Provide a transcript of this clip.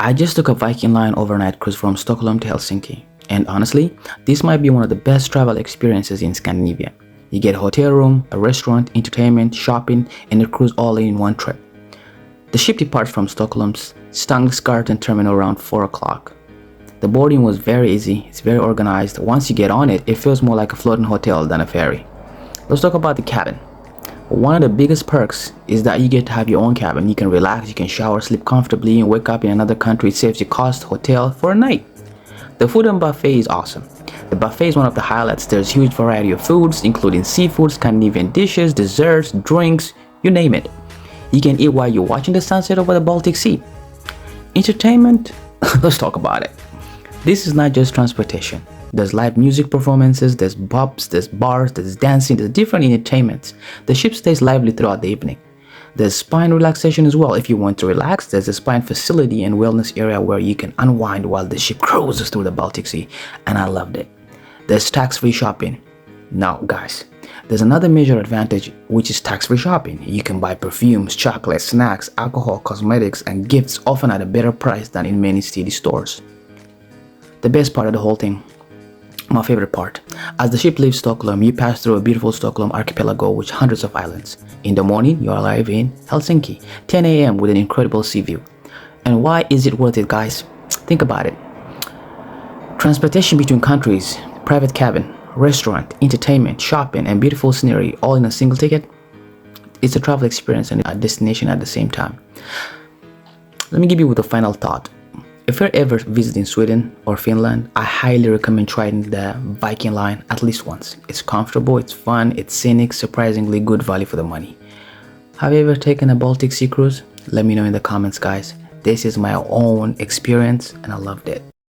I just took a Viking Line overnight cruise from Stockholm to Helsinki, and honestly, this might be one of the best travel experiences in Scandinavia. You get a hotel room, a restaurant, entertainment, shopping, and a cruise all in one trip. The ship departs from Stockholm's Stangliskarten terminal around 4 o'clock. The boarding was very easy, it's very organized. Once you get on it, it feels more like a floating hotel than a ferry. Let's talk about the cabin. One of the biggest perks is that you get to have your own cabin. You can relax, you can shower, sleep comfortably, and wake up in another country. It saves you cost hotel for a night. The food and buffet is awesome. The buffet is one of the highlights. There's a huge variety of foods, including seafood, Scandinavian dishes, desserts, drinks, you name it. You can eat while you're watching the sunset over the Baltic Sea. Entertainment, let's talk about it. This is not just transportation. There's live music performances, there's pubs, there's bars, there's dancing, there's different entertainments. The ship stays lively throughout the evening. There's spa and relaxation as well. If you want to relax, there's a spa and facility and wellness area where you can unwind while the ship cruises through the Baltic Sea, and I loved it. There's tax-free shopping. Now guys, there's another major advantage, which is tax-free shopping. You can buy perfumes, chocolates, snacks, alcohol, cosmetics, and gifts, often at a better price than in many city stores. The best part of the whole thing, my favorite part. As the ship leaves Stockholm, you pass through a beautiful Stockholm archipelago with hundreds of islands. In the morning, you arrive in Helsinki, 10 a.m. with an incredible sea view. And why is it worth it, guys? Think about it. Transportation between countries, private cabin, restaurant, entertainment, shopping, and beautiful scenery all in a single ticket. It's a travel experience and a destination at the same time. Let me give you with a final thought. If you're ever visiting Sweden or Finland, I highly recommend trying the Viking Line at least once. It's comfortable, it's fun, it's scenic, surprisingly good value for the money. Have you ever taken a Baltic Sea cruise? Let me know in the comments, guys. This is my own experience and I loved it.